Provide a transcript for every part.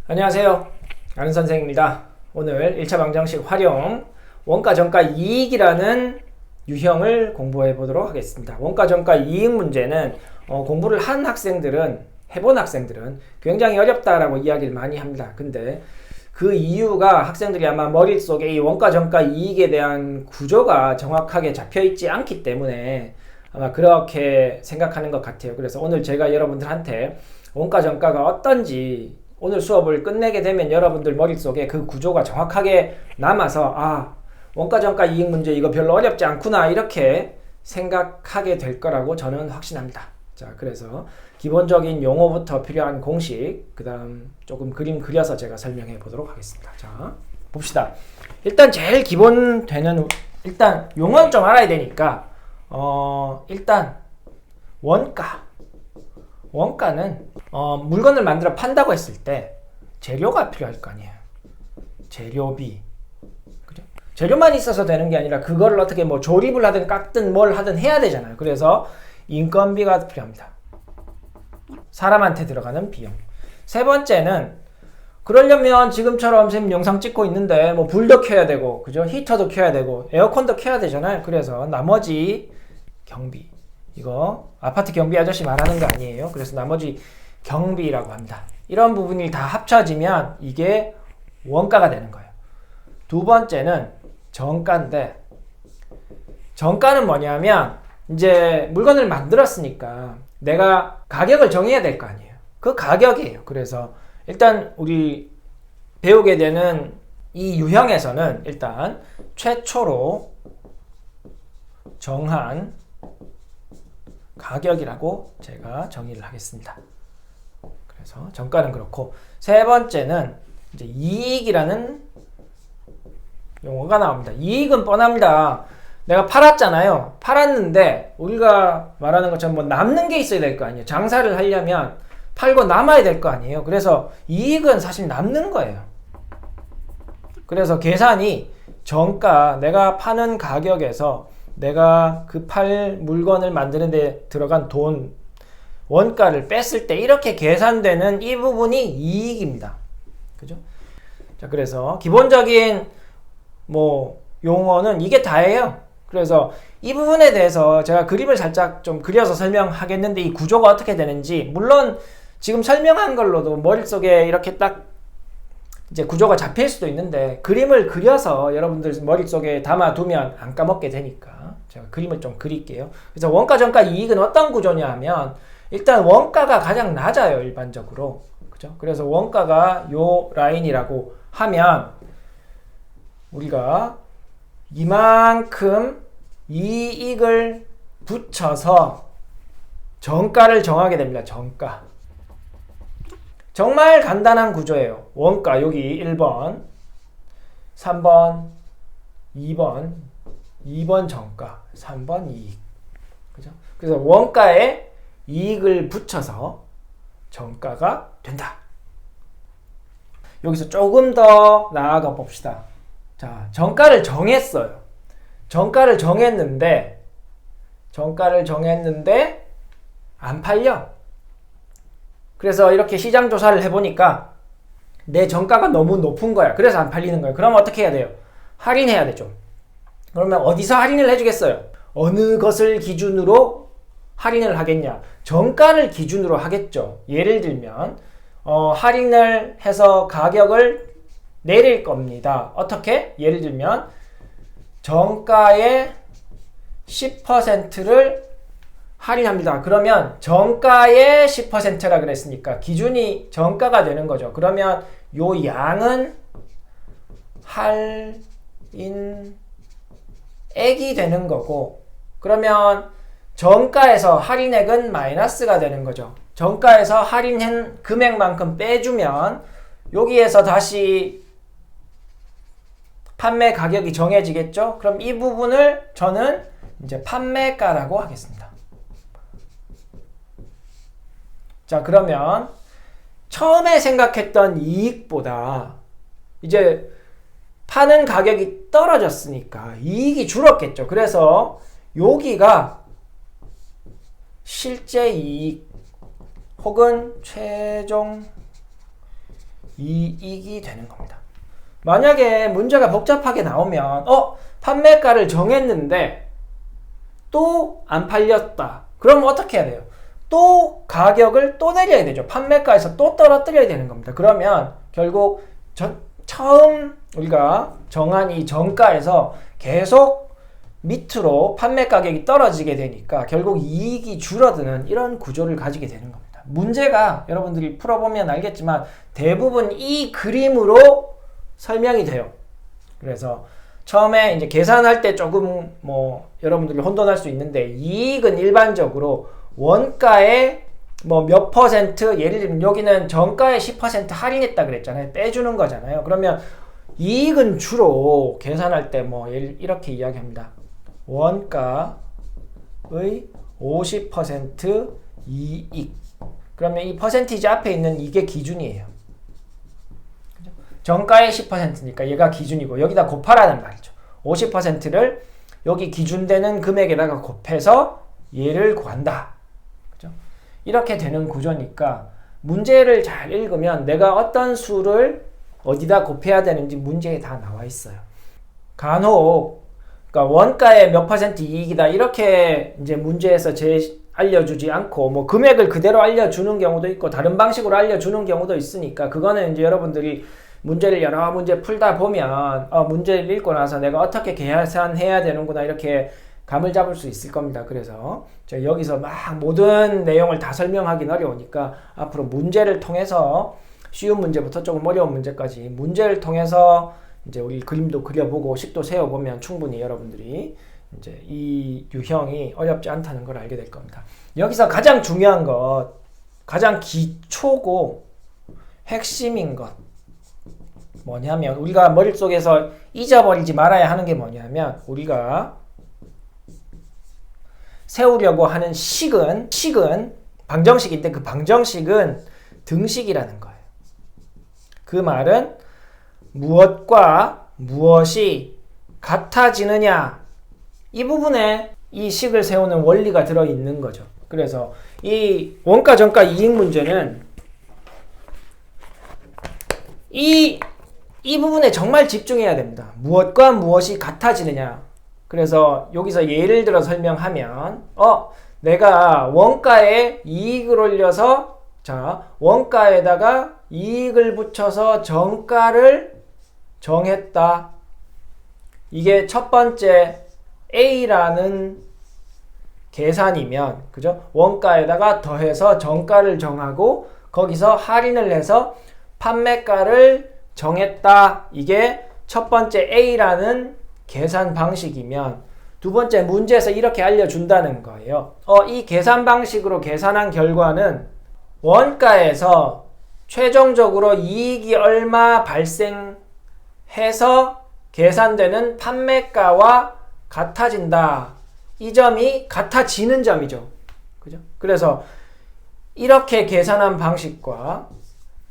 안녕하세요. 아는 선생입니다. 오늘 1차 방정식 활용 원가 정가 이익이라는 유형을 공부해 보도록 하겠습니다. 원가 정가 이익 문제는 공부를 한 학생들은 해본 학생들은 굉장히 어렵다라고 이야기를 많이 합니다. 근데 그 이유가 학생들이 아마 머릿속에 이 원가 정가 이익에 대한 구조가 정확하게 잡혀 있지 않기 때문에 아마 그렇게 생각하는 것 같아요. 그래서 오늘 제가 여러분들한테 원가 정가가 어떤지 오늘 수업을 끝내게 되면 여러분들 머릿속에 그 구조가 정확하게 남아서 원가 정가 이익 문제 이거 별로 어렵지 않구나 이렇게 생각하게 될 거라고 저는 확신합니다. 자, 그래서 기본적인 용어부터 필요한 공식, 그 다음 조금 그림 그려서 제가 설명해 보도록 하겠습니다. 자, 봅시다. 일단 제일 기본 되는 일단 용어는 좀 알아야 되니까 일단 원가는 물건을 만들어 판다고 했을 때 재료가 필요할 거 아니에요. 재료비. 그죠? 재료만 있어서 되는 게 아니라 그거를 어떻게 뭐 조립을 하든 깎든 뭘 하든 해야 되잖아요. 그래서 인건비가 필요합니다. 사람한테 들어가는 비용. 세 번째는 그러려면 지금처럼 지금 영상 찍고 있는데 뭐 불도 켜야 되고, 그죠? 히터도 켜야 되고, 에어컨도 켜야 되잖아요. 그래서 나머지 경비. 이거 아파트 경비 아저씨 말하는 거 아니에요. 그래서 나머지 경비라고 합니다. 이런 부분이 다 합쳐지면 이게 원가가 되는 거예요. 두 번째는 정가인데, 정가는 뭐냐면 이제 물건을 만들었으니까 내가 가격을 정해야 될 거 아니에요. 그 가격이에요. 그래서 일단 우리 배우게 되는 이 유형에서는 일단 최초로 정한 가격이라고 제가 정의를 하겠습니다. 그래서 정가는 그렇고, 세 번째는 이제 이익이라는 용어가 나옵니다. 이익은 뻔합니다. 내가 팔았잖아요. 팔았는데 우리가 말하는 것처럼 뭐 남는 게 있어야 될 거 아니에요. 장사를 하려면 팔고 남아야 될 거 아니에요. 그래서 이익은 사실 남는 거예요. 그래서 계산이 정가, 내가 파는 가격에서 내가 그 팔 물건을 만드는 데 들어간 돈, 원가를 뺐을 때 이렇게 계산되는 이 부분이 이익입니다. 그죠? 자, 그래서 기본적인 용어는 이게 다예요. 그래서 이 부분에 대해서 제가 그림을 살짝 좀 그려서 설명하겠는데 이 구조가 어떻게 되는지, 물론 지금 설명한 걸로도 머릿속에 이렇게 딱 이제 구조가 잡힐 수도 있는데 그림을 그려서 여러분들 머릿속에 담아두면 안 까먹게 되니까 제가 그림을 좀 그릴게요. 그래서 원가 정가 이익은 어떤 구조냐 하면 일단 원가가 가장 낮아요. 일반적으로. 그죠? 그래서 원가가 요 라인이라고 하면 우리가 이만큼 이익을 붙여서 정가를 정하게 됩니다. 정가. 정말 간단한 구조예요. 원가 여기 1번, 3번, 2번 정가, 3번 이익. 그죠? 그래서 원가에 이익을 붙여서 정가가 된다. 여기서 조금 더 나아가 봅시다. 자, 정가를 정했어요. 정가를 정했는데 안 팔려. 그래서 이렇게 시장 조사를 해보니까 내 정가가 너무 높은 거야. 그래서 안 팔리는 거야. 그럼 어떻게 해야 돼요? 할인해야 되죠. 그러면 어디서 할인을 해주겠어요? 어느 것을 기준으로 할인을 하겠냐? 정가를 기준으로 하겠죠. 예를 들면 할인을 해서 가격을 내릴 겁니다. 어떻게? 예를 들면 정가의 10%를 할인합니다. 그러면 정가의 10%라 그랬으니까 기준이 정가가 되는 거죠. 그러면 요 양은 할인액이 되는 거고, 그러면 정가에서 할인액은 마이너스가 되는 거죠. 정가에서 할인한 금액만큼 빼주면 여기에서 다시 판매 가격이 정해지겠죠? 그럼 이 부분을 저는 이제 판매가라고 하겠습니다. 자, 그러면 처음에 생각했던 이익보다 이제 파는 가격이 떨어졌으니까 이익이 줄었겠죠. 그래서 여기가 실제 이익 혹은 최종 이익이 되는 겁니다. 만약에 문제가 복잡하게 나오면 판매가를 정했는데 또 안 팔렸다. 그럼 어떻게 해야 돼요? 또 가격을 또 내려야 되죠. 판매가에서 또 떨어뜨려야 되는 겁니다. 그러면 결국 처음 우리가 정한 이 정가에서 계속 밑으로 판매 가격이 떨어지게 되니까 결국 이익이 줄어드는 이런 구조를 가지게 되는 겁니다. 문제가 여러분들이 풀어보면 알겠지만 대부분 이 그림으로 설명이 돼요. 그래서 처음에 이제 계산할 때 조금 여러분들이 혼돈할 수 있는데 이익은 일반적으로 원가의 몇 퍼센트, 예를 들면 여기는 정가의 10% 할인했다 그랬잖아요. 빼주는 거잖아요. 그러면 이익은 주로 계산할 때 이렇게 이야기합니다. 원가의 50% 이익. 그러면 이 퍼센티지 앞에 있는 이게 기준이에요. 그죠? 정가의 10%니까 얘가 기준이고 여기다 곱하라는 말이죠. 50%를 여기 기준되는 금액에다가 곱해서 얘를 구한다. 그죠? 이렇게 되는 구조니까 문제를 잘 읽으면 내가 어떤 수를 어디다 곱해야 되는지 문제에 다 나와 있어요. 간혹 그러니까 원가의 몇 퍼센트 이익이다 이렇게 이제 문제에서 알려주지 않고 금액을 그대로 알려주는 경우도 있고 다른 방식으로 알려주는 경우도 있으니까 그거는 이제 여러분들이 문제를 여러 문제 풀다 보면 문제를 읽고 나서 내가 어떻게 계산해야 되는구나 이렇게 감을 잡을 수 있을 겁니다. 그래서 제가 여기서 막 모든 내용을 다 설명하기는 어려우니까 앞으로 문제를 통해서 쉬운 문제부터 조금 어려운 문제까지 문제를 통해서 이제 우리 그림도 그려보고 식도 세워보면 충분히 여러분들이 이제 이 유형이 어렵지 않다는 걸 알게 될 겁니다. 여기서 가장 중요한 것, 가장 기초고 핵심인 것 뭐냐면 우리가 머릿속에서 잊어버리지 말아야 하는 게 뭐냐면 우리가 세우려고 하는 식은 방정식인데 그 방정식은 등식이라는 거예요. 그 말은 무엇과 무엇이 같아지느냐 이 부분에 이 식을 세우는 원리가 들어있는 거죠. 그래서 이 원가 정가 이익 문제는 이 부분에 정말 집중해야 됩니다. 무엇과 무엇이 같아지느냐. 그래서 여기서 예를 들어 설명하면 내가 원가에 이익을 올려서 원가에다가 이익을 붙여서 정가를 정했다. 이게 첫 번째 A라는 계산이면 그죠? 원가에다가 더해서 정가를 정하고 거기서 할인을 해서 판매가를 정했다. 이게 첫 번째 A라는 계산 방식이면 두 번째 문제에서 이렇게 알려준다는 거예요. 이 계산 방식으로 계산한 결과는 원가에서 최종적으로 이익이 얼마 발생해서 계산되는 판매가와 같아진다. 이 점이 같아지는 점이죠. 그죠? 그래서 이렇게 계산한 방식과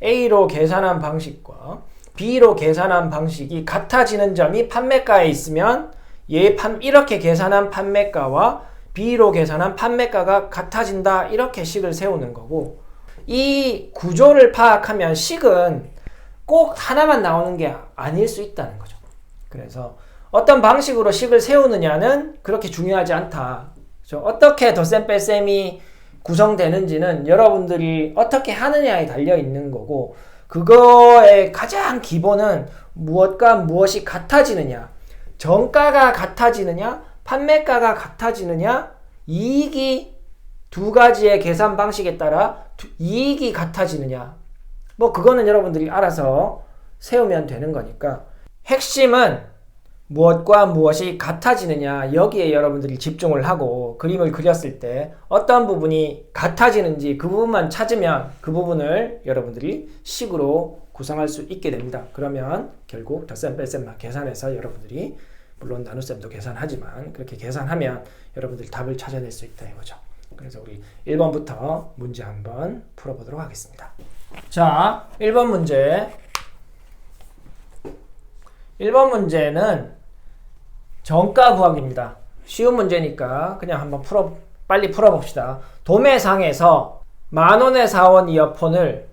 A로 계산한 방식과 B로 계산한 방식이 같아지는 점이 판매가에 있으면 이렇게 계산한 판매가와 B로 계산한 판매가가 같아진다. 이렇게 식을 세우는 거고 이 구조를 파악하면 식은 꼭 하나만 나오는 게 아닐 수 있다는 거죠. 그래서 어떤 방식으로 식을 세우느냐는 그렇게 중요하지 않다. 그렇죠? 어떻게 덧셈 뺄셈이 구성되는지는 여러분들이 어떻게 하느냐에 달려 있는 거고 그거의 가장 기본은 무엇과 무엇이 같아지느냐 정가가 같아지느냐 판매가가 같아지느냐 이익이 두 가지의 계산 방식에 따라 이익이 같아지느냐 그거는 여러분들이 알아서 세우면 되는 거니까 핵심은 무엇과 무엇이 같아지느냐 여기에 여러분들이 집중을 하고 그림을 그렸을 때 어떤 부분이 같아지는지 그 부분만 찾으면 그 부분을 여러분들이 식으로 구성할 수 있게 됩니다. 그러면 결국 덧셈 뺄셈만 계산해서 여러분들이 물론 나눗셈도 계산하지만 그렇게 계산하면 여러분들이 답을 찾아낼 수 있다 이거죠. 그래서 우리 1번부터 문제 한번 풀어보도록 하겠습니다. 자, 1번 문제. 1번 문제는 정가 구하기입니다. 쉬운 문제니까 그냥 한번 빨리 풀어봅시다. 도매상에서 10,000원에 사온 이어폰을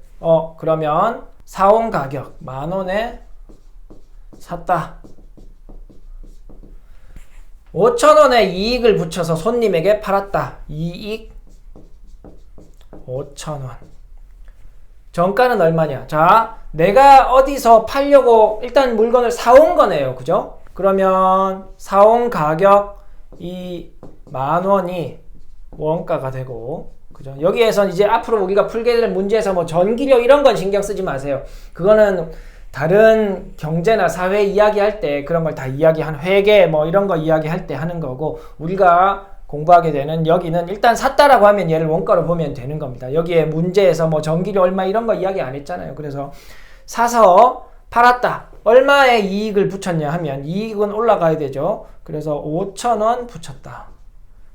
그러면 사온 가격 10,000원에 샀다. 5,000원에 이익을 붙여서 손님에게 팔았다. 이익 5,000원. 정가는 얼마냐? 자, 내가 어디서 팔려고 일단 물건을 사온 거네요. 그죠? 그러면 사온 가격 이 10,000원이 원가가 되고, 그죠? 여기에선 이제 앞으로 우리가 풀게 될 문제에서 뭐 전기료 이런 건 신경 쓰지 마세요. 그거는 다른 경제나 사회 이야기할 때 그런 걸 다 이야기하는, 회계 뭐 이런 거 이야기할 때 하는 거고, 우리가 공부하게 되는 여기는 일단 샀다라고 하면 얘를 원가로 보면 되는 겁니다. 여기에 문제에서 뭐 전기료 얼마 이런 거 이야기 안 했잖아요. 그래서 사서 팔았다. 얼마에 이익을 붙였냐 하면 이익은 올라가야 되죠. 그래서 5,000원 붙였다.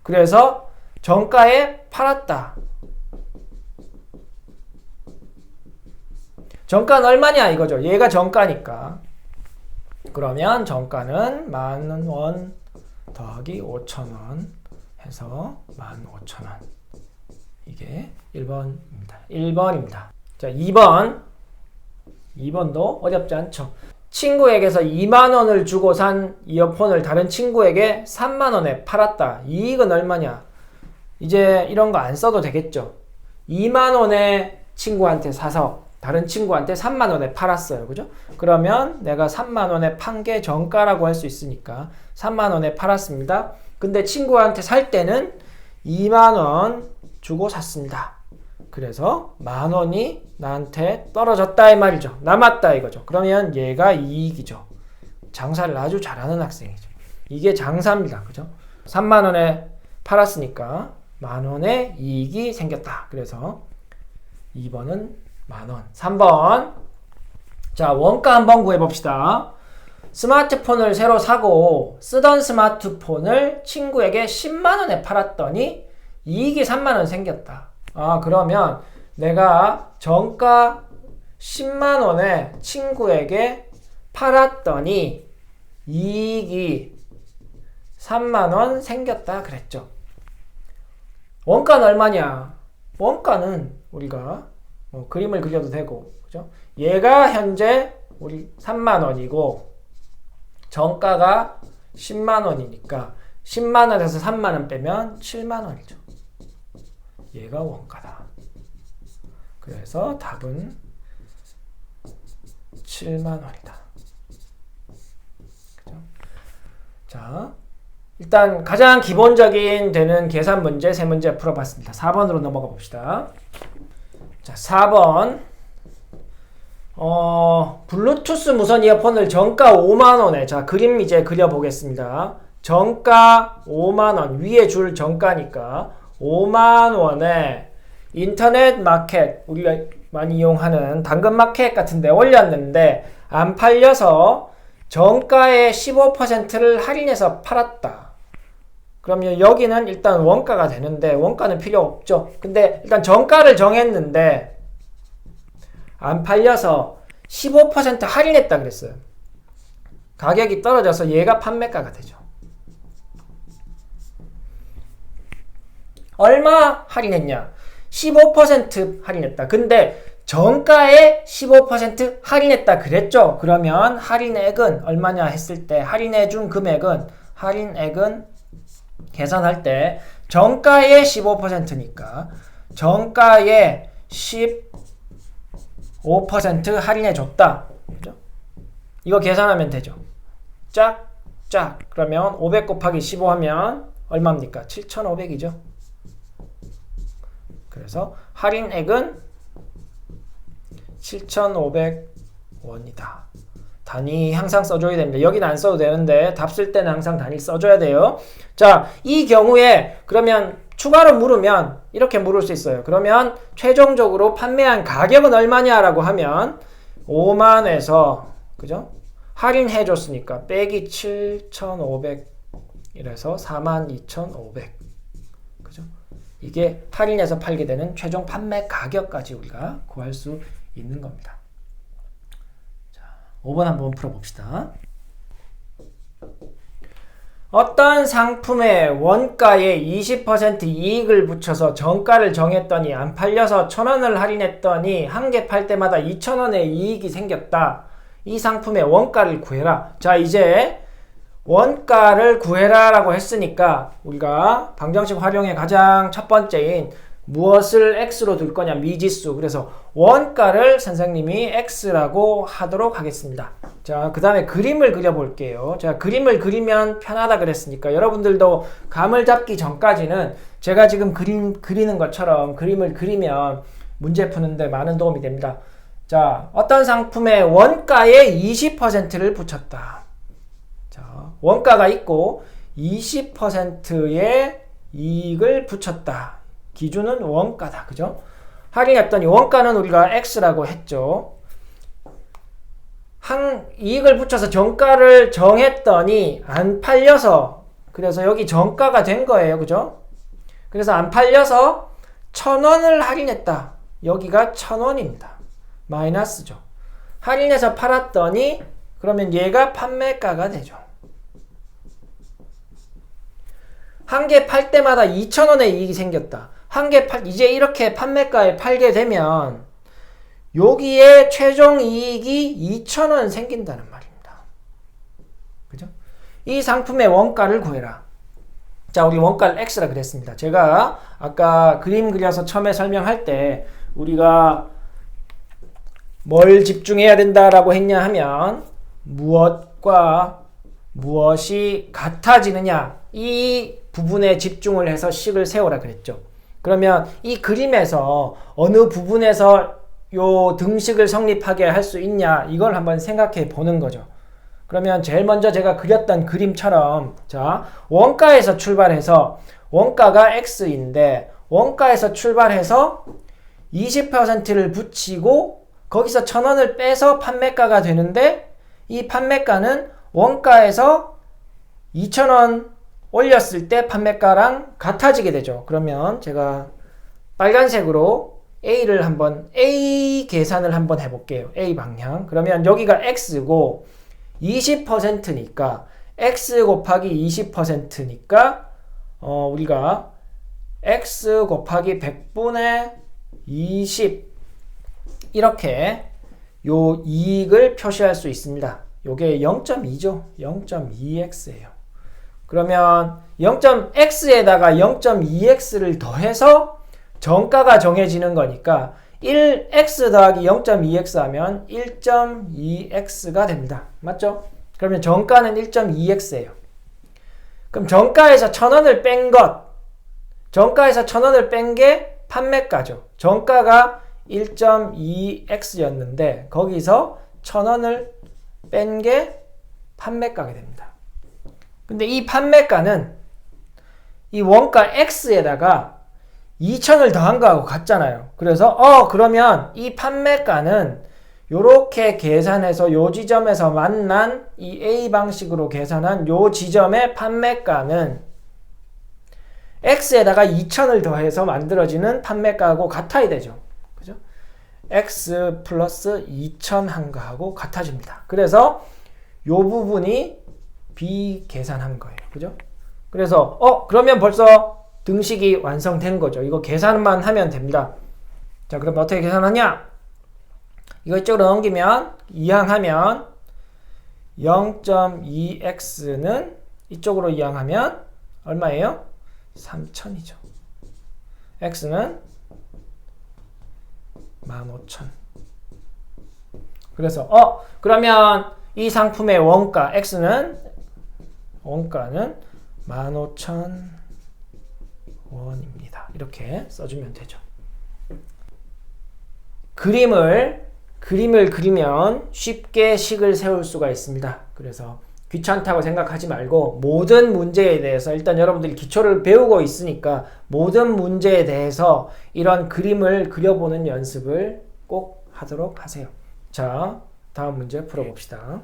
그래서 정가에 팔았다. 정가는 얼마냐 이거죠. 얘가 정가니까. 그러면 정가는 10,000원 더하기 5,000원 해서 15,000원. 이게 1번입니다. 1번입니다. 자, 2번. 2번도 어렵지 않죠. 친구에게서 20,000원을 주고 산 이어폰을 다른 친구에게 30,000원에 팔았다. 이익은 얼마냐? 이제 이런 거 안 써도 되겠죠. 20,000원에 친구한테 사서 다른 친구한테 30,000원에 팔았어요. 그죠? 그러면 내가 30,000원에 판 게 정가라고 할 수 있으니까 30,000원에 팔았습니다. 근데 친구한테 살 때는 20,000원 주고 샀습니다. 그래서 10,000원이 나한테 떨어졌다 이 말이죠. 남았다 이거죠. 그러면 얘가 이익이죠. 장사를 아주 잘하는 학생이죠. 이게 장사입니다. 그죠? 30,000원에 팔았으니까 10,000원의 이익이 생겼다. 그래서 2번은 10,000원. 3번. 자, 원가 한번 구해봅시다. 스마트폰을 새로 사고 쓰던 스마트폰을 친구에게 100,000원에 팔았더니 이익이 30,000원 생겼다. 아, 그러면 내가 정가 100,000원에 친구에게 팔았더니 이익이 30,000원 생겼다 그랬죠. 원가는 얼마냐? 원가는 우리가 그림을 그려도 되고, 그죠? 얘가 현재 우리 30,000원이고 정가가 100,000원이니까 100,000원에서 30,000원 빼면 70,000원이죠. 얘가 원가다. 그래서 답은 70,000원이다. 그죠? 자, 일단 가장 기본적인 되는 계산 문제 3문제 풀어봤습니다. 4번으로 넘어가 봅시다. 자, 4번. 블루투스 무선 이어폰을 정가 50,000원에, 자, 그림 이제 그려보겠습니다. 정가 50,000원, 위에 줄 정가니까 50,000원에 인터넷 마켓, 우리가 많이 이용하는 당근 마켓 같은 데 올렸는데 안 팔려서 정가의 15%를 할인해서 팔았다. 그러면 여기는 일단 원가가 되는데 원가는 필요 없죠. 근데 일단 정가를 정했는데 안 팔려서 15% 할인했다 그랬어요. 가격이 떨어져서 얘가 판매가가 되죠. 얼마 할인했냐? 15% 할인했다. 근데 정가에 15% 할인했다 그랬죠. 그러면 할인액은 얼마냐 했을 때 할인해준 금액은 계산할 때 정가의 15%니까 정가의 15% 할인해줬다. 그죠? 이거 계산하면 되죠. 짝. 그러면 500 곱하기 15 하면 얼마입니까? 7,500이죠. 그래서 할인액은 7,500원이다. 단위 항상 써줘야 됩니다. 여기는 안 써도 되는데 답 쓸 때는 항상 단위 써줘야 돼요. 자, 이 경우에 그러면 추가로 물으면 이렇게 물을 수 있어요. 그러면 최종적으로 판매한 가격은 얼마냐라고 하면 50,000에서 그죠? 할인해 줬으니까 빼기 7,500 이래서 42,500. 그죠? 이게 할인해서 팔게 되는 최종 판매 가격까지 우리가 구할 수 있는 겁니다. 자, 5번 한번 풀어봅시다. 어떤 상품의 원가에 20% 이익을 붙여서 정가를 정했더니 안 팔려서 1,000원을 할인했더니 한 개 팔 때마다 2,000원의 이익이 생겼다. 이 상품의 원가를 구해라. 자, 이제 원가를 구해라 라고 했으니까 우리가 방정식 활용의 가장 첫 번째인 무엇을 x로 둘 거냐, 미지수. 그래서 원가를 선생님이 x라고 하도록 하겠습니다. 자, 그 다음에 그림을 그려볼게요. 제가 그림을 그리면 편하다 그랬으니까 여러분들도 감을 잡기 전까지는 제가 지금 그리는 것처럼 그림을 그리면 문제 푸는데 많은 도움이 됩니다. 자, 어떤 상품의 원가에 20%를 붙였다. 자, 원가가 있고 20%의 이익을 붙였다. 기준은 원가다. 그죠? 할인했더니 원가는 우리가 x라고 했죠. 이익을 붙여서 정가를 정했더니 안 팔려서, 그래서 여기 정가가 된 거예요. 그죠? 그래서 안 팔려서 1,000원을 할인했다. 여기가 1,000원입니다. 마이너스죠. 할인해서 팔았더니 그러면 얘가 판매가가 되죠. 한 개 팔 때마다 2,000원의 이익이 생겼다. 이제 이렇게 판매가에 팔게 되면 여기에 최종 이익이 2,000원 생긴다는 말입니다. 그죠? 이 상품의 원가를 구해라. 자, 우리 원가를 x라 그랬습니다. 제가 아까 그림 그려서 처음에 설명할 때 우리가 뭘 집중해야 된다라고 했냐 하면 무엇과 무엇이 같아지느냐, 이 부분에 집중을 해서 식을 세우라 그랬죠. 그러면 이 그림에서 어느 부분에서 요 등식을 성립하게 할 수 있냐, 이걸 한번 생각해 보는 거죠. 그러면 제일 먼저 제가 그렸던 그림처럼, 자, 원가에서 출발해서 원가가 x인데 원가에서 출발해서 20%를 붙이고 거기서 1,000원을 빼서 판매가가 되는데 이 판매가는 원가에서 2,000원 올렸을 때 판매가랑 같아지게 되죠. 그러면 제가 빨간색으로 A 계산을 한번 해볼게요. A 방향. 그러면 여기가 X고 20%니까 X 곱하기 20%니까 우리가 X 곱하기 100분의 20 이렇게 요 이익을 표시할 수 있습니다. 요게 0.2죠. 0.2x예요. 그러면 0.x에다가 0.2x를 더해서 정가가 정해지는 거니까 1x 더하기 0.2x 하면 1.2x가 됩니다. 맞죠? 그러면 정가는 1.2x예요. 그럼 정가에서 1,000원을 뺀 것, 정가에서 1,000원을 뺀 게 판매가죠. 정가가 1.2x였는데 거기서 1,000원을 뺀 게 판매가가 됩니다. 근데 이 판매가는 이 원가 x에다가 2,000을 더한 거하고 같잖아요. 그래서 그러면 이 판매가는 요렇게 계산해서 요 지점에서 만난 이 A 방식으로 계산한 요 지점의 판매가는 x에다가 2,000을 더해서 만들어지는 판매가하고 같아야 되죠. 그죠? x 플러스 2,000 한 거하고 같아집니다. 그래서 요 부분이 B 계산한 거예요. 그죠? 그래서 그러면 벌써 등식이 완성된 거죠. 이거 계산만 하면 됩니다. 자, 그럼 어떻게 계산하냐? 이거 이쪽으로 넘기면 이항하면 0.2x는 이쪽으로 이항하면 얼마예요? 3,000이죠. x는 15,000. 그래서 그러면 이 상품의 원가 x는 원가는 15,000원입니다. 이렇게 써주면 되죠. 그림을 그리면 쉽게 식을 세울 수가 있습니다. 그래서 귀찮다고 생각하지 말고 모든 문제에 대해서 일단 여러분들이 기초를 배우고 있으니까 모든 문제에 대해서 이런 그림을 그려보는 연습을 꼭 하도록 하세요. 자, 다음 문제 풀어봅시다.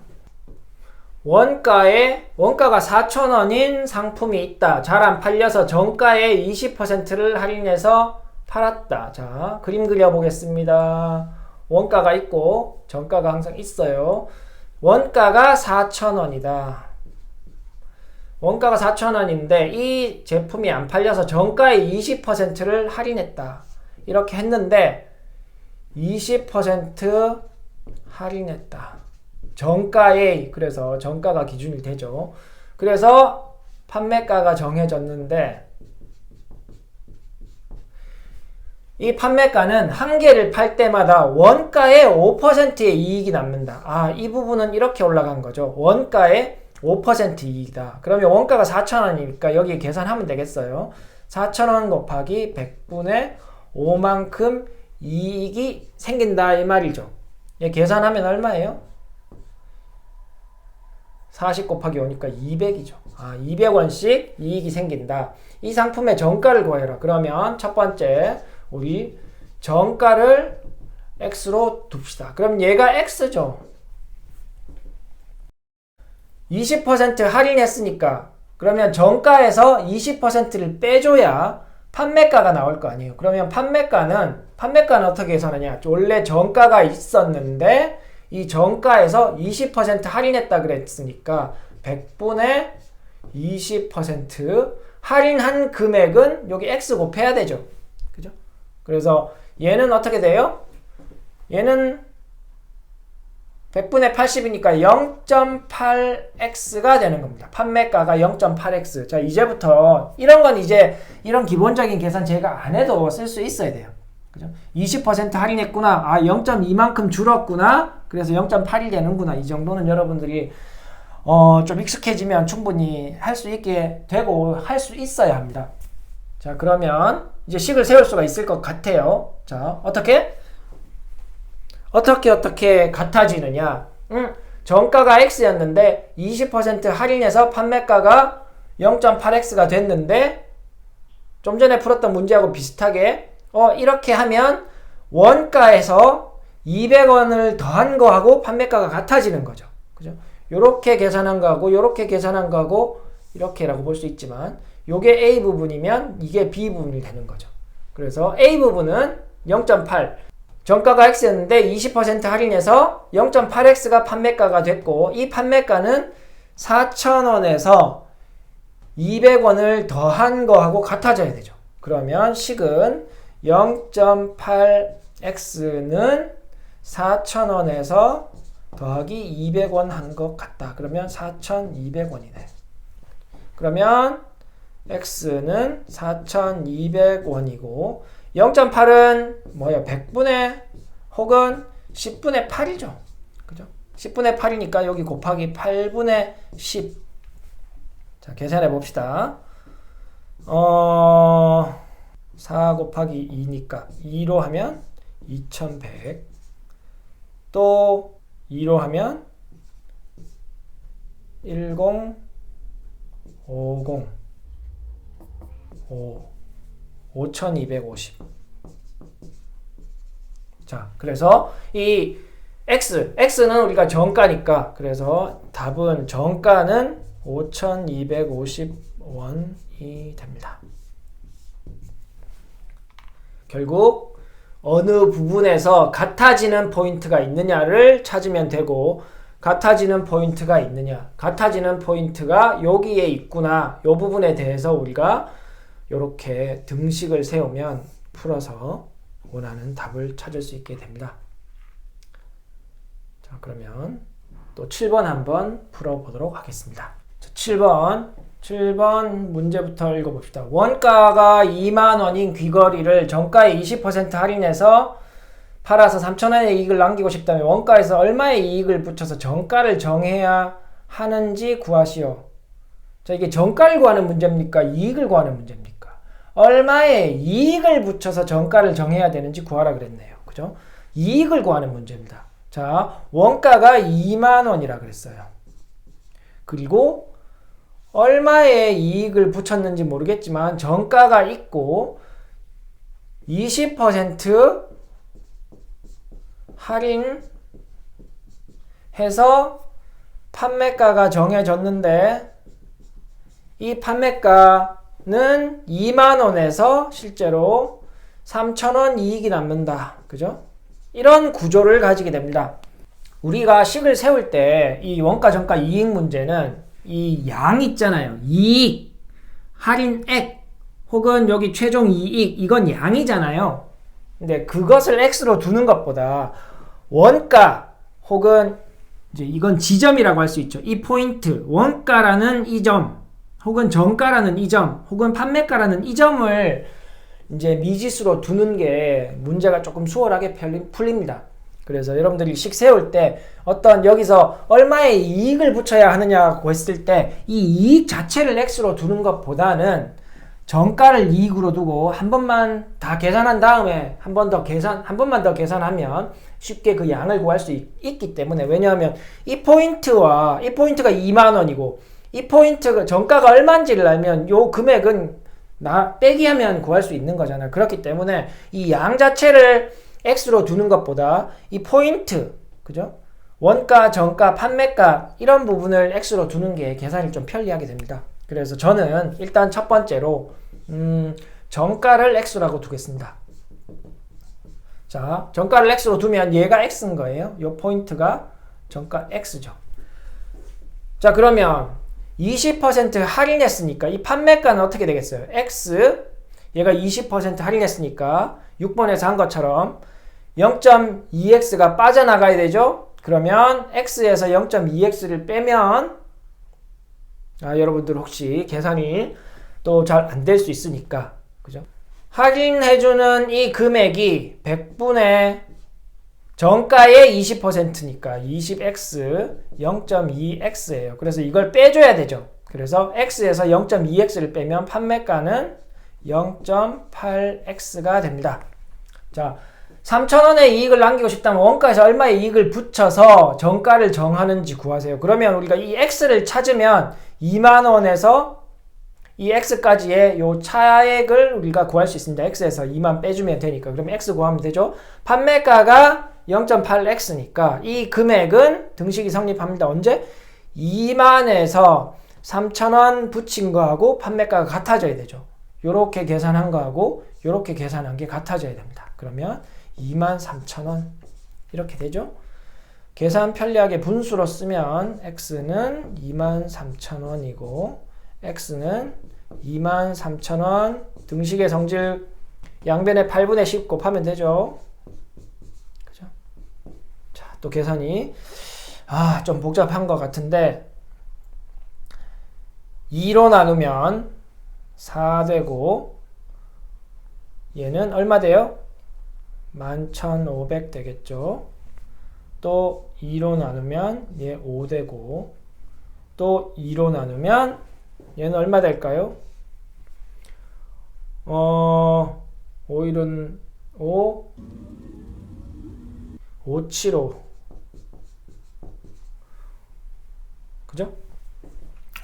원가가 4,000원인 상품이 있다. 잘 안 팔려서 정가에 20%를 할인해서 팔았다. 자, 그림 그려보겠습니다. 원가가 있고 정가가 항상 있어요. 원가가 4,000원이다. 원가가 4,000원인데 이 제품이 안 팔려서 정가의 20%를 할인했다. 이렇게 했는데 20% 할인했다. 정가에, 그래서 정가가 기준이 되죠. 그래서 판매가가 정해졌는데 이 판매가는 한 개를 팔 때마다 원가의 5%의 이익이 남는다. 아, 이 부분은 이렇게 올라간 거죠. 원가의 5% 이익이다. 그러면 원가가 4,000원이니까 여기 계산하면 되겠어요. 4,000원 곱하기 100분의 5만큼 이익이 생긴다 이 말이죠. 예, 계산하면 얼마예요? 40 곱하기 5니까 200이죠. 아, 200원씩 이익이 생긴다. 이 상품의 정가를 구해라. 그러면 첫 번째 우리 정가를 X로 둡시다. 그럼 얘가 X죠. 20% 할인했으니까 그러면 정가에서 20%를 빼줘야 판매가가 나올 거 아니에요. 그러면 판매가는 어떻게 계산하냐? 원래 정가가 있었는데 이 정가에서 20% 할인했다 그랬으니까 100분의 20% 할인한 금액은 여기 X 곱해야 되죠. 그죠? 그래서 얘는 어떻게 돼요? 얘는 100분의 80이니까 0.8x가 되는 겁니다. 판매가가 0.8x. 자, 이제부터 이런 건 이제 이런 기본적인 계산 제가 안 해도 쓸 수 있어야 돼요. 그죠? 20% 할인했구나. 아, 0.2만큼 줄었구나. 그래서 0.8이 되는구나. 이 정도는 여러분들이 좀 익숙해지면 충분히 할 수 있게 되고 할 수 있어야 합니다. 자, 그러면 이제 식을 세울 수가 있을 것 같아요. 자, 어떻게 같아지느냐? 정가가 X였는데 20% 할인해서 판매가가 0.8X가 됐는데 좀 전에 풀었던 문제하고 비슷하게 이렇게 하면 원가에서 200원을 더한 거하고 판매가가 같아지는 거죠. 그죠? 요렇게 계산한 거하고 요렇게 계산한 거하고 이렇게라고 볼 수 있지만 요게 A 부분이면 이게 B 부분이 되는 거죠. 그래서 A 부분은 0.8 정가가 X였는데 20% 할인해서 0.8X가 판매가가 됐고 이 판매가는 4,000원에서 200원을 더한 거하고 같아져야 되죠. 그러면 식은 0.8X는 4,000원에서 더하기 200원 한 것 같다. 그러면 4,200원이네. 그러면 X는 4,200원이고 0.8은 뭐예요? 100분의 혹은 10분의 8이죠. 그죠? 10분의 8이니까 여기 곱하기 8분의 10. 자, 계산해 봅시다. 4 곱하기 2니까 2로 하면 2100. 또 2로 하면 10, 50, 5250. 자, 그래서 이 X는 우리가 정가니까 그래서 답은 정가는 5250원이 됩니다. 결국 어느 부분에서 같아지는 포인트가 있느냐를 찾으면 되고 같아지는 포인트가 있느냐 같아지는 포인트가 여기에 있구나 이 부분에 대해서 우리가 이렇게 등식을 세우면 풀어서 원하는 답을 찾을 수 있게 됩니다. 자, 그러면 또 7번 한번 풀어보도록 하겠습니다. 자, 7번 문제부터 읽어봅시다. 원가가 2만원인 귀걸이를 정가의 20% 할인해서 팔아서 3,000원의 이익을 남기고 싶다면 원가에서 얼마의 이익을 붙여서 정가를 정해야 하는지 구하시오. 자, 이게 정가를 구하는 문제입니까? 이익을 구하는 문제입니까? 얼마의 이익을 붙여서 정가를 정해야 되는지 구하라 그랬네요. 그죠? 이익을 구하는 문제입니다. 자, 원가가 2만원이라 그랬어요. 그리고 얼마의 이익을 붙였는지 모르겠지만 정가가 있고 20% 할인해서 판매가가 정해졌는데 이 판매가는 2만원에서 실제로 3,000원 이익이 남는다. 그죠? 이런 구조를 가지게 됩니다. 우리가 식을 세울 때 이 원가, 정가, 이익 문제는 이 양 있잖아요. 이익, 할인액, 혹은 여기 최종 이익, 이건 양이잖아요. 근데 그것을 x로 두는 것보다 원가 혹은 이제 이건 지점이라고 할 수 있죠. 이 포인트, 원가라는 이 점, 혹은 정가라는 이 점, 혹은 판매가라는 이 점을 이제 미지수로 두는 게 문제가 조금 수월하게 풀립니다. 그래서 여러분들이 식 세울 때 어떤 여기서 얼마의 이익을 붙여야 하느냐고 했을 때 이 이익 자체를 x로 두는 것보다는 정가를 이익으로 두고 한 번만 다 계산한 다음에 한 번만 더 계산하면 쉽게 그 양을 구할 수 있기 때문에, 왜냐하면 이 포인트가 2만 원이고 이 포인트 정가가 얼마인지를 알면 요 금액은 빼기 하면 구할 수 있는 거잖아요. 그렇기 때문에 이 양 자체를 x로 두는 것보다 이 포인트, 그죠? 원가, 정가, 판매가 이런 부분을 x로 두는 게 계산이 좀 편리하게 됩니다. 그래서 저는 일단 첫 번째로 정가를 x라고 두겠습니다. 자, 정가를 x로 두면 얘가 x인 거예요. 이 포인트가 정가 x죠. 자, 그러면 20% 할인했으니까 이 판매가는 어떻게 되겠어요? x, 얘가 20% 할인했으니까 6번에서 한 것처럼 0.2x가 빠져나가야 되죠? 그러면 x에서 0.2x를 빼면 여러분들 혹시 계산이 또 잘 안 될 수 있으니까, 그죠? 할인해주는 이 금액이 100분의 정가의 20%니까 20x, 0.2x예요. 그래서 이걸 빼줘야 되죠. 그래서 x에서 0.2x를 빼면 판매가는 0.8x가 됩니다. 자, 3,000원의 이익을 남기고 싶다면 원가에서 얼마의 이익을 붙여서 정가를 정하는지 구하세요. 그러면 우리가 이 x를 찾으면 2만원에서 이 x까지의 요 차액을 우리가 구할 수 있습니다. x에서 2만 빼주면 되니까. 그럼 x 구하면 되죠. 판매가가 0.8x니까 이 금액은 등식이 성립합니다. 언제? 2만에서 3,000원 붙인 거하고 판매가가 같아져야 되죠. 요렇게 계산한 거하고 요렇게 계산한 게 같아져야 됩니다. 그러면 23,000원 이렇게 되죠. 계산 편리하게 분수로 쓰면 x는 23,000원이고 x는 23,000원, 등식의 성질 양변에 8분의 10 곱하면 되죠. 그죠? 자, 또 계산이 좀 복잡한 것 같은데 2로 나누면 4 되고 얘는 얼마 돼요? 11,500 되겠죠. 또 2로 나누면 얘 5 되고 또 2로 나누면 얘는 얼마 될까요? 5일은 5, 575. 그죠?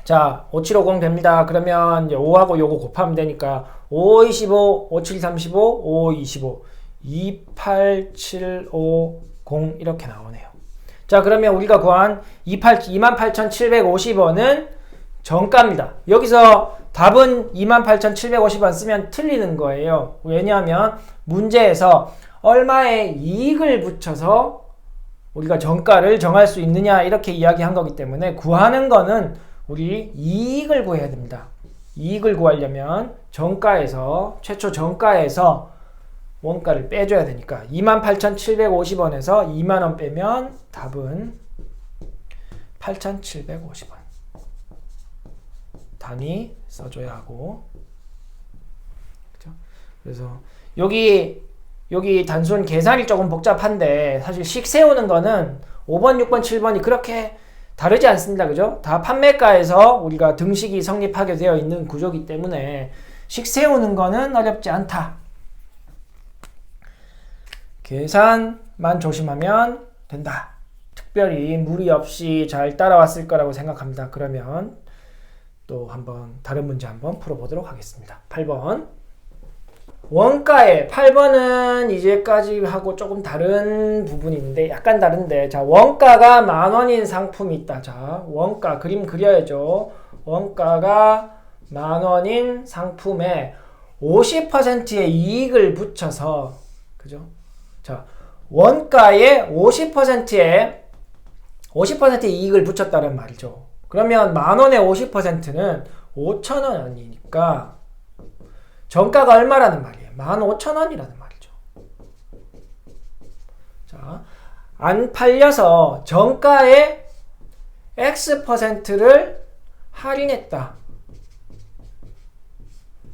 자, 5750 됩니다. 그러면 이제 5하고 요거 곱하면 되니까 5, 25, 57, 35, 5, 25, 28750 이렇게 나오네요. 자, 그러면 우리가 구한 28,750원은 정가입니다. 여기서 답은 28,750원 쓰면 틀리는 거예요. 왜냐하면 문제에서 얼마의 이익을 붙여서 우리가 정가를 정할 수 있느냐 이렇게 이야기한 거기 때문에 구하는 거는 우리 이익을 구해야 됩니다. 이익을 구하려면 최초 정가에서 원가를 빼줘야 되니까 28,750원에서 2만원 빼면 답은 8,750원. 단위 써줘야 하고, 그죠? 그래서 여기 단순 계산이 조금 복잡한데 사실 식 세우는 거는 5번, 6번, 7번이 그렇게 다르지 않습니다. 그죠? 다 판매가에서 우리가 등식이 성립하게 되어 있는 구조이기 때문에 식 세우는 거는 어렵지 않다. 계산만 조심하면 된다. 특별히 무리 없이 잘 따라왔을 거라고 생각합니다. 그러면 또 한번 다른 문제 한번 풀어보도록 하겠습니다. 8번. 원가에 8번은 이제까지 하고 조금 다른 부분이 있는데 약간 다른데, 자, 원가가 10,000원인 상품이 있다. 자, 원가 그림 그려야죠. 원가가 10,000원인 상품에 50%의 이익을 붙여서, 그죠? 자, 원가에 50%의 이익을 붙였다는 말이죠. 그러면 10,000원의 50%는 5,000원이니까 정가가 얼마라는 말이에요? 15,000원이라는 말이죠. 자, 안 팔려서 정가의 X%를 할인했다.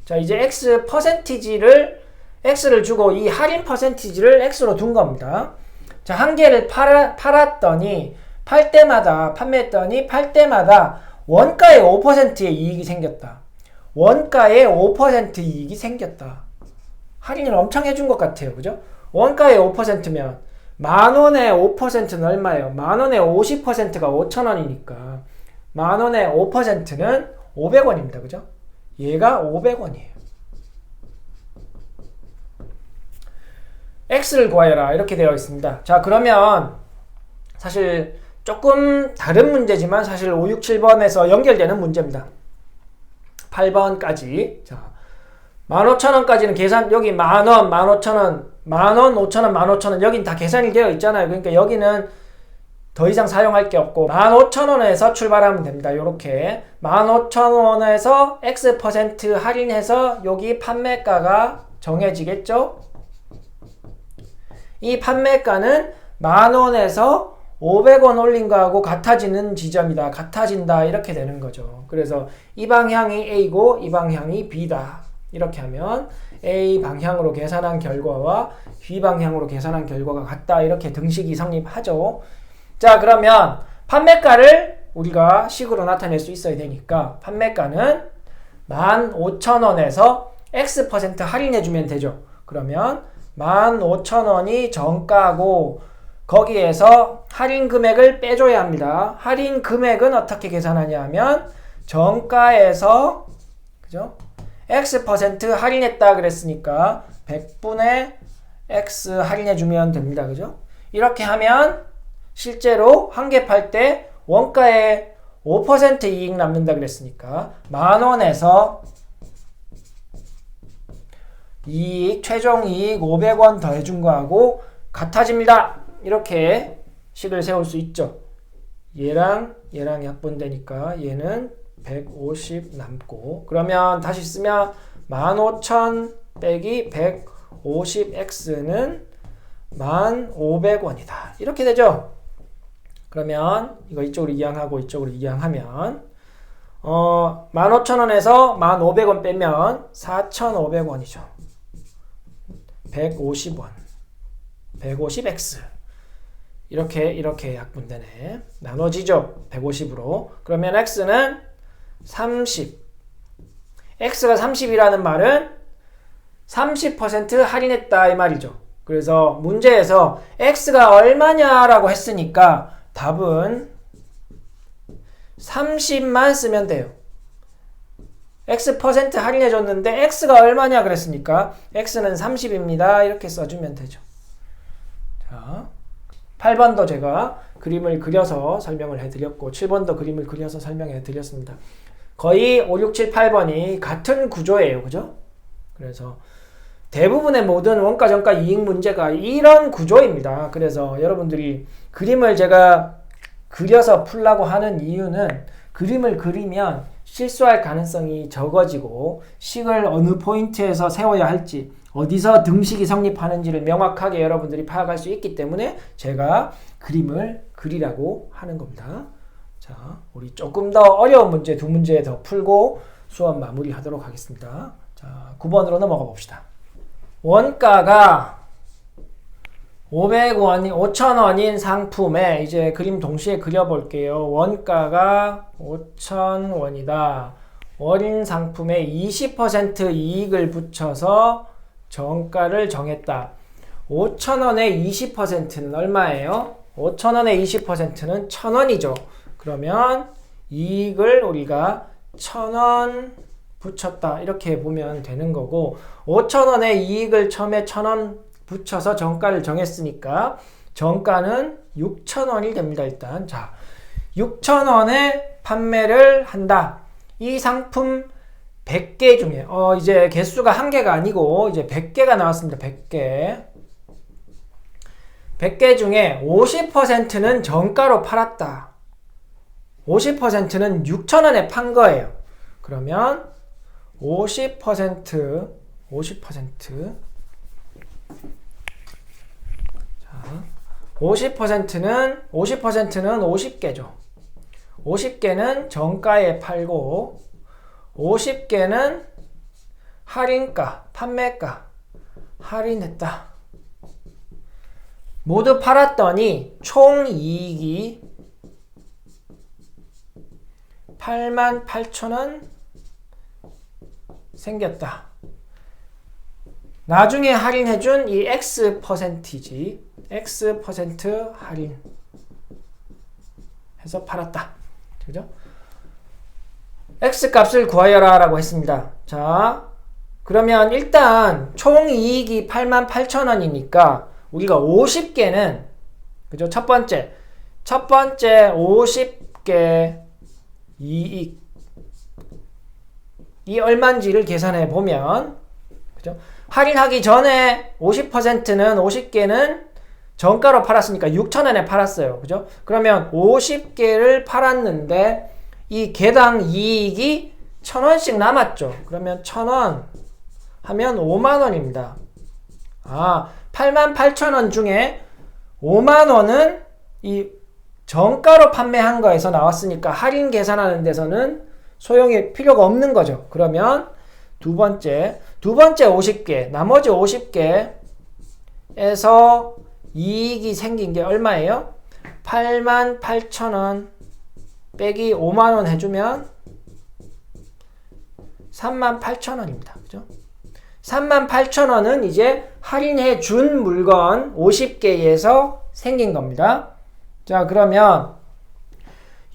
자, 이제 X 퍼센티지를 X를 주고 이 할인 퍼센티지를 X로 둔 겁니다. 자, 한 개를 팔았더니 판매했더니 팔 때마다 원가의 5%의 이익이 생겼다. 원가의 5% 이익이 생겼다. 할인을 엄청 해준 것 같아요. 그죠? 원가의 5%면 10,000원의 5%는 얼마예요? 10,000원의 50%가 5,000원이니까 10,000원의 5%는 500원입니다. 그죠? 얘가 500원이에요. X를 구하여라. 이렇게 되어 있습니다. 자, 그러면 사실 조금 다른 문제지만 사실 5, 6, 7번에서 연결되는 문제입니다. 8번까지. 자, 15,000원까지는 계산, 여기 만원, 15,000원, 만원, 5,000원, 15,000원, 여긴 다 계산이 되어 있잖아요. 그러니까 여기는 더 이상 사용할 게 없고 15,000원에서 출발하면 됩니다. 요렇게 15,000원에서 X% 할인해서 여기 판매가가 정해지겠죠? 이 판매가는 10,000원에서 500원 올린 거하고 같아지는 지점이다. 같아진다. 이렇게 되는 거죠. 그래서 이 방향이 A고 이 방향이 B다. 이렇게 하면 A 방향으로 계산한 결과와 B 방향으로 계산한 결과가 같다. 이렇게 등식이 성립하죠. 자, 그러면 판매가를 우리가 식으로 나타낼 수 있어야 되니까 판매가는 15,000원에서 X% 할인해주면 되죠. 그러면 15,000원이 정가고 거기에서 할인 금액을 빼줘야 합니다. 할인 금액은 어떻게 계산하냐 하면 정가에서 그죠? X% 할인했다 그랬으니까 100분의 X 할인해주면 됩니다. 그죠? 이렇게 하면 실제로 한 개 팔 때 원가에 5% 이익 남는다 그랬으니까 10,000원에서 이익, 최종 이익 500원 더해준 거하고 같아집니다. 이렇게 식을 세울 수 있죠. 얘랑 약분되니까 얘는 150 남고 그러면 다시 쓰면 15,000 빼기 150x는 1,500원이다. 이렇게 되죠. 그러면 이거 이쪽으로 이항하고 이쪽으로 이항하면 15,000원에서 1,500원 빼면 4,500원이죠. 150원. 150x. 이렇게 약분되네. 나눠지죠. 150으로. 그러면 x는 30. x가 30이라는 말은 30% 할인했다 이 말이죠. 그래서 문제에서 x가 얼마냐라고 했으니까 답은 30만 쓰면 돼요. x% 할인해줬는데 x가 얼마냐 그랬으니까 x는 30입니다. 이렇게 써주면 되죠. 자, 8번도 제가 그림을 그려서 설명을 해드렸고 7번도 그림을 그려서 설명해 드렸습니다. 거의 5, 6, 7, 8번이 같은 구조예요. 그죠? 그래서 대부분의 모든 원가, 정가, 이익 문제가 이런 구조입니다. 그래서 여러분들이 그림을 제가 그려서 풀라고 하는 이유는 그림을 그리면 실수할 가능성이 적어지고 식을 어느 포인트에서 세워야 할지 어디서 등식이 성립하는지를 명확하게 여러분들이 파악할 수 있기 때문에 제가 그림을 그리라고 하는 겁니다. 자, 우리 조금 더 어려운 문제 두 문제 더 풀고 수업 마무리하도록 하겠습니다. 자, 9번으로 넘어가 봅시다. 원가가 5,000원인 상품에 이제 그림 동시에 그려볼게요. 원가가 5,000원이다. 월인 상품에 20% 이익을 붙여서 정가를 정했다. 5,000원의 20%는 얼마예요? 5,000원의 20%는 1,000원이죠. 그러면 이익을 우리가 1,000원 붙였다. 이렇게 보면 되는 거고 5,000원의 이익을 처음에 1,000원 붙여서 정가를 정했으니까 정가는 6,000원이 됩니다. 일단 자, 6,000원에 판매를 한다. 이 상품 100개 중에 이제 개수가 1개가 아니고 이제 100개가 나왔습니다. 100개. 100개 중에 50%는 정가로 팔았다. 50%는 6,000원에 판 거예요. 그러면 50% 자, 50%는 50개죠. 50개는 정가에 팔고 50개는 할인가, 판매가 할인했다. 모두 팔았더니 총 이익이 88,000원 생겼다. 나중에 할인해준 이 X 퍼센티지, X 퍼센트 할인 해서 팔았다. 그죠? X 값을 구하여라 라고 했습니다. 자, 그러면 일단 총 이익이 88,000원이니까 우리가 50개는, 그죠? 첫 번째 50개 이익 이 얼마인지를 계산해 보면, 그죠? 할인하기 전에 50%는 50개는 정가로 팔았으니까 6,000원에 팔았어요. 그죠? 그러면 50개를 팔았는데 이 개당 이익이 1,000원씩 남았죠. 그러면 1,000원 하면 5만원입니다. 88,000원 중에 5만원은 이 정가로 판매한 거에서 나왔으니까 할인 계산하는 데서는 소용이 필요가 없는 거죠. 그러면 두 번째 50개, 나머지 50개에서 이익이 생긴 게 얼마예요? 88,000원 빼기 5만원 해주면 38,000원입니다. 그죠? 38,000원은 이제 할인해 준 물건 50개에서 생긴 겁니다. 자, 그러면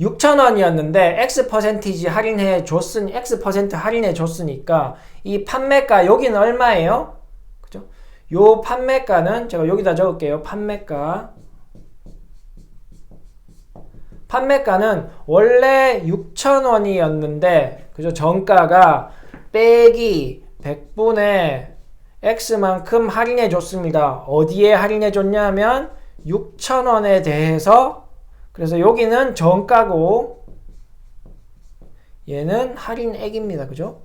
6,000원이었는데 X 퍼센티지 할인해 줬으니 X 퍼센트 할인해 줬으니까 이 판매가 여기는 얼마예요? 그죠? 요 판매가는 제가 여기다 적을게요. 판매가는 원래 6,000원이었는데 그죠? 정가가 빼기 100분의 X만큼 할인해 줬습니다. 어디에 할인해 줬냐면 6,000원에 대해서. 그래서 여기는 정가고 얘는 할인액입니다. 그죠?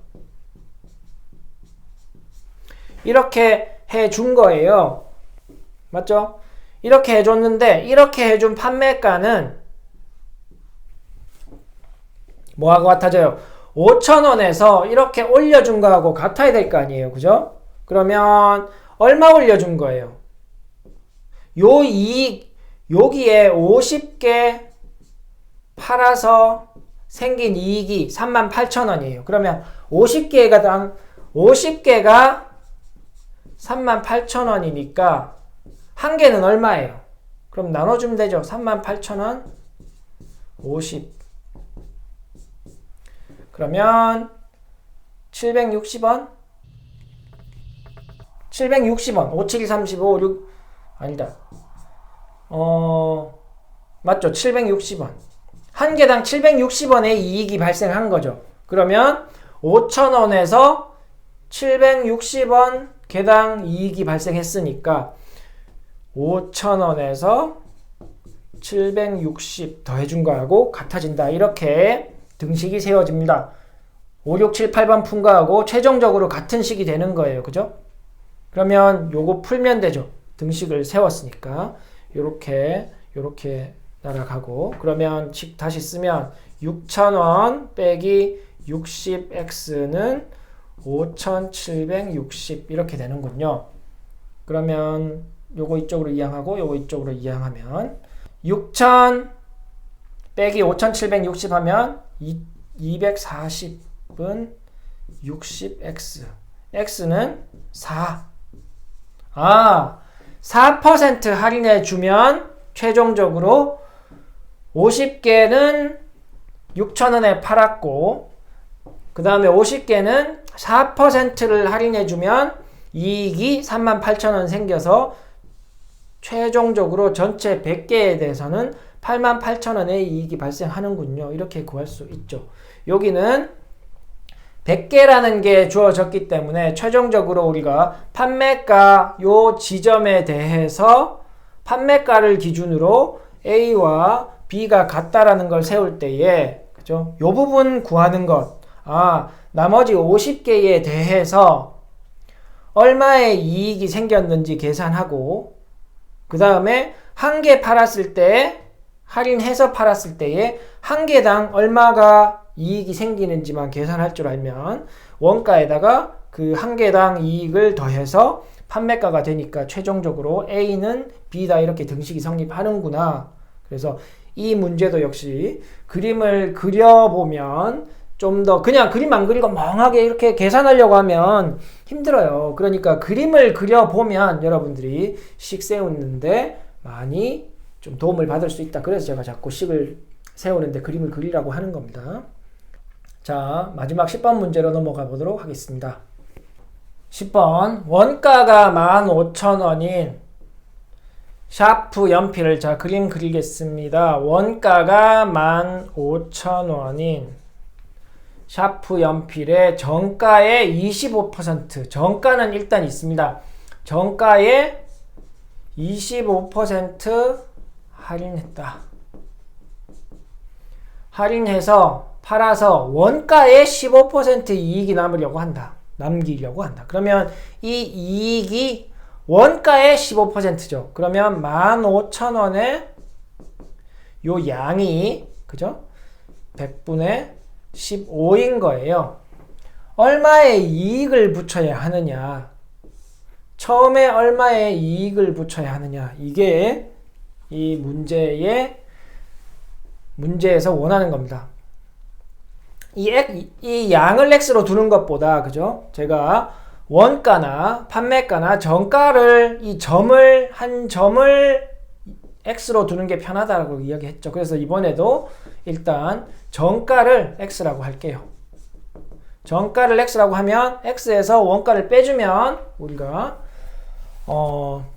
이렇게 해준 거예요. 맞죠? 이렇게 해줬는데 이렇게 해준 판매가는 뭐하고 같아져요? 5,000원에서 이렇게 올려준 거하고 같아야 될 거 아니에요. 그죠? 그러면 얼마 올려준 거예요? 요 이익 여기에 50개 팔아서 생긴 이익이 38,000원이에요. 그러면 50개가 38,000원이니까 한 개는 얼마예요? 그럼 나눠주면 되죠. 38,000원 50. 그러면 760원 57, 35, 6 아니다. 맞죠? 760원. 한 개당 760원의 이익이 발생한 거죠. 그러면 5,000원에서 760원 개당 이익이 발생했으니까 5,000원에서 760 더해준 거하고 같아진다. 이렇게 등식이 세워집니다. 5, 6, 7, 8번 푼 거하고 최종적으로 같은 식이 되는 거예요. 그죠? 그러면 요거 풀면 되죠. 등식을 세웠으니까. 요렇게 날아가고. 그러면 다시 쓰면 6,000원 빼기 60x는 5,760 이렇게 되는군요. 그러면 요거 이쪽으로 이항하고 요거 이쪽으로 이항하면 6,000 빼기 5,760 하면 240은 60x. x는 4. 4% 할인해 주면 최종적으로 50개는 6,000원에 팔았고 그 다음에 50개는 4%를 할인해 주면 이익이 38,000원 생겨서 최종적으로 전체 100개에 대해서는 88,000원의 이익이 발생하는군요. 이렇게 구할 수 있죠. 여기는 100개라는 게 주어졌기 때문에 최종적으로 우리가 판매가 요 지점에 대해서 판매가를 기준으로 A와 B가 같다라는 걸 세울 때에, 그죠? 요 부분 구하는 것. 나머지 50개에 대해서 얼마의 이익이 생겼는지 계산하고, 그 다음에 한 개 팔았을 때, 할인해서 팔았을 때에 한 개당 얼마가 이익이 생기는지만 계산할 줄 알면 원가에다가 그 한 개당 이익을 더해서 판매가가 되니까 최종적으로 A는 B다 이렇게 등식이 성립하는구나. 그래서 이 문제도 역시 그림을 그려보면 좀 더 그냥 그림 안 그리고 멍하게 이렇게 계산하려고 하면 힘들어요. 그러니까 그림을 그려보면 여러분들이 식 세우는데 많이 좀 도움을 받을 수 있다. 그래서 제가 자꾸 식을 세우는데 그림을 그리라고 하는 겁니다. 자, 마지막 10번 문제로 넘어가 보도록 하겠습니다. 10번 원가가 15,000원인 샤프 연필을 자 그림 그리겠습니다. 원가가 15,000원인 샤프 연필의 정가의 25% 정가는 일단 있습니다. 정가의 25% 할인했다. 할인해서 팔아서 원가의 15% 이익이 남기려고 한다. 그러면 이 이익이 원가의 15%죠. 그러면 15,000원의 요 양이 그죠? 100분의 15인 거예요. 얼마의 이익을 붙여야 하느냐? 처음에 얼마의 이익을 붙여야 하느냐? 이게 이 문제에서 원하는 겁니다. 이 양을 x로 두는 것보다 그죠? 제가 원가나 판매가나 정가를 한 점을 x로 두는 게 편하다고 이야기했죠. 그래서 이번에도 일단 정가를 x라고 할게요. 정가를 x라고 하면 x에서 원가를 빼주면 우리가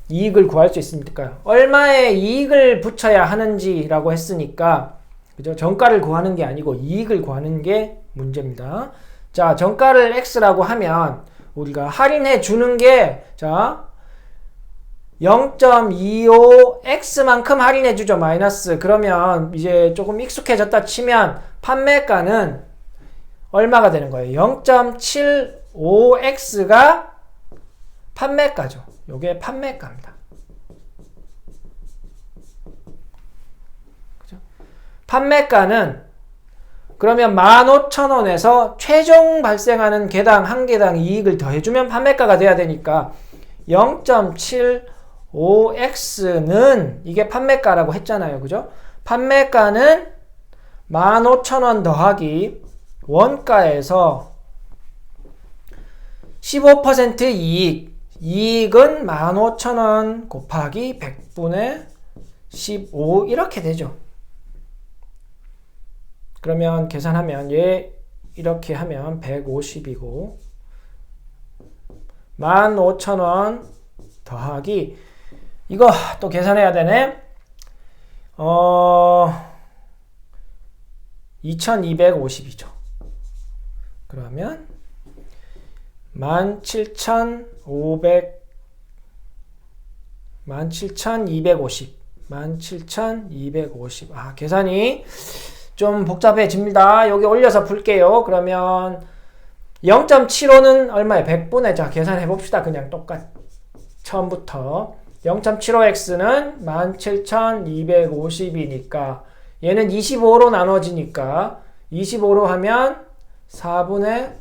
이익을 구할 수 있으니까요. 얼마의 이익을 붙여야 하는지라고 했으니까 그죠? 정가를 구하는 게 아니고 이익을 구하는 게 문제입니다. 자, 정가를 x라고 하면 우리가 할인해 주는 게 자 0.25x만큼 할인해 주죠. 마이너스. 그러면 이제 조금 익숙해졌다 치면 판매가는 얼마가 되는 거예요? 0.75x가 판매가죠. 요게 판매가입니다. 그죠? 판매가는 그러면 15,000원에서 최종 발생하는 개당 한 개당 이익을 더해주면 판매가가 돼야 되니까 0.75x는 이게 판매가라고 했잖아요. 그죠? 판매가는 15,000원 더하기 원가에서 15% 이익은 15,000원 곱하기 100분의 15 이렇게 되죠. 그러면 계산하면 이렇게 하면 150이고 15,000원 더하기 이거 또 계산해야 되네. 2250이죠. 그러면 17,250 계산이 좀 복잡해집니다. 여기 올려서 풀게요. 그러면 0.75는 얼마예요? 100분의 자 계산해 봅시다. 그냥 처음부터 0.75x는 17,250이니까 얘는 25로 나눠지니까 25로 하면 4분의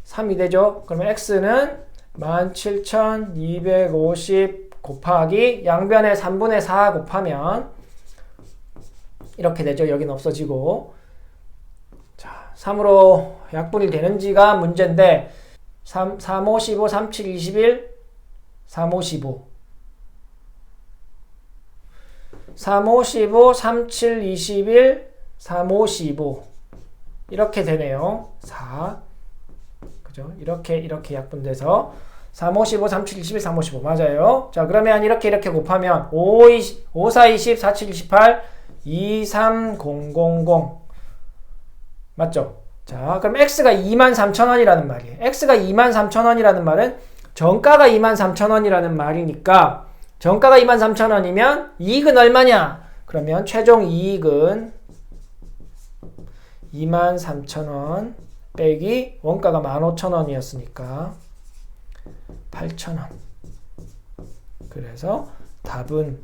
3이 되죠. 그러면 x는 17,250 곱하기 양변에 3분의 4 곱하면 이렇게 되죠. 여기는 없어지고 자 3으로 약분이 되는지가 문제인데 3, 5, 15, 3, 7, 21 3, 5, 15 3, 5, 15, 3, 7, 21 3, 5, 15 이렇게 되네요. 4 그죠? 이렇게 약분돼서 3, 5, 15, 3, 7, 21 3, 5, 15 맞아요. 자 그러면 이렇게 곱하면 5, 4, 20 4, 7, 28 23000 맞죠? 자 그럼 x가 23,000원이라는 말이에요. x가 23,000원이라는 말은 정가가 23,000원이라는 말이니까 정가가 23,000원이면 이익은 얼마냐? 그러면 최종 이익은 23,000원 빼기 원가가 15,000원이었으니까 8,000원. 그래서 답은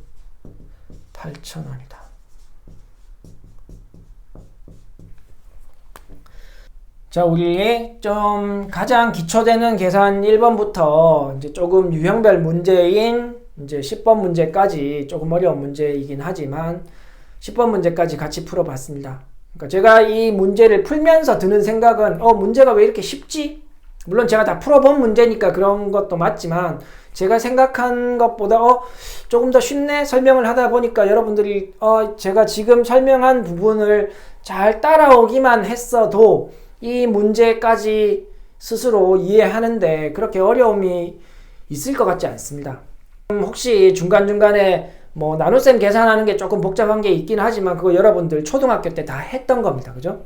8,000원이다. 자, 우리 좀 가장 기초되는 계산 1번부터 이제 조금 유형별 문제인 이제 10번 문제까지 조금 어려운 문제이긴 하지만 10번 문제까지 같이 풀어봤습니다. 그러니까 제가 이 문제를 풀면서 드는 생각은 문제가 왜 이렇게 쉽지? 물론 제가 다 풀어본 문제니까 그런 것도 맞지만 제가 생각한 것보다 조금 더 쉽네? 설명을 하다 보니까 여러분들이 제가 지금 설명한 부분을 잘 따라오기만 했어도 이 문제까지 스스로 이해하는데 그렇게 어려움이 있을 것 같지 않습니다. 혹시 중간중간에 뭐 나눗셈 계산하는 게 조금 복잡한 게 있긴 하지만 그거 여러분들 초등학교 때 다 했던 겁니다. 그죠?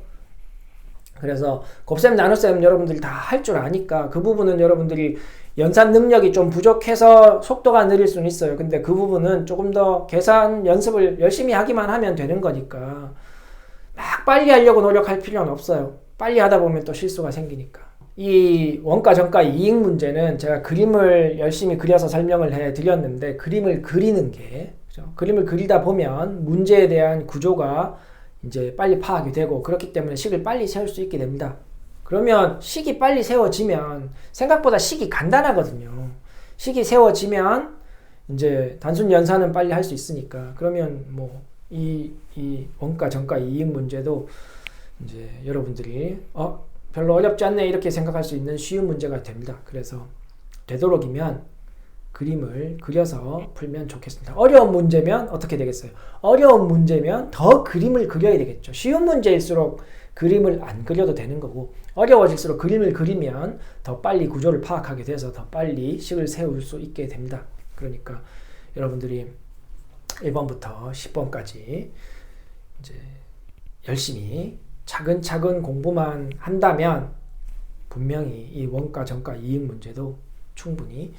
그래서 곱셈 나눗셈 여러분들이 다 할 줄 아니까 그 부분은 여러분들이 연산 능력이 좀 부족해서 속도가 느릴 수는 있어요. 근데 그 부분은 조금 더 계산 연습을 열심히 하기만 하면 되는 거니까 막 빨리 하려고 노력할 필요는 없어요. 빨리 하다 보면 또 실수가 생기니까. 이 원가 정가 이익 문제는 제가 그림을 열심히 그려서 설명을 해 드렸는데 그림을 그리는 게 그렇죠? 그림을 그리다 보면 문제에 대한 구조가 이제 빨리 파악이 되고 그렇기 때문에 식을 빨리 세울 수 있게 됩니다. 그러면 식이 빨리 세워지면 생각보다 식이 간단하거든요. 식이 세워지면 이제 단순 연산은 빨리 할 수 있으니까 그러면 뭐 이 원가 정가 이익 문제도 이제 여러분들이 별로 어렵지 않네 이렇게 생각할 수 있는 쉬운 문제가 됩니다. 그래서 되도록이면 그림을 그려서 풀면 좋겠습니다. 어려운 문제면 어떻게 되겠어요? 어려운 문제면 더 그림을 그려야 되겠죠. 쉬운 문제일수록 그림을 안 그려도 되는 거고 어려워질수록 그림을 그리면 더 빨리 구조를 파악하게 돼서 더 빨리 식을 세울 수 있게 됩니다. 그러니까 여러분들이 1번부터 10번까지 이제 열심히 차근차근 공부만 한다면 분명히 이 원가 정가 이익 문제도 충분히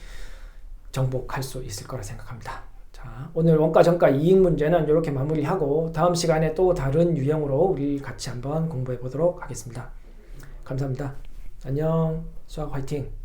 정복할 수 있을 거라 생각합니다. 자, 오늘 원가 정가 이익 문제는 이렇게 마무리하고 다음 시간에 또 다른 유형으로 우리 같이 한번 공부해 보도록 하겠습니다. 감사합니다. 안녕. 수학 화이팅!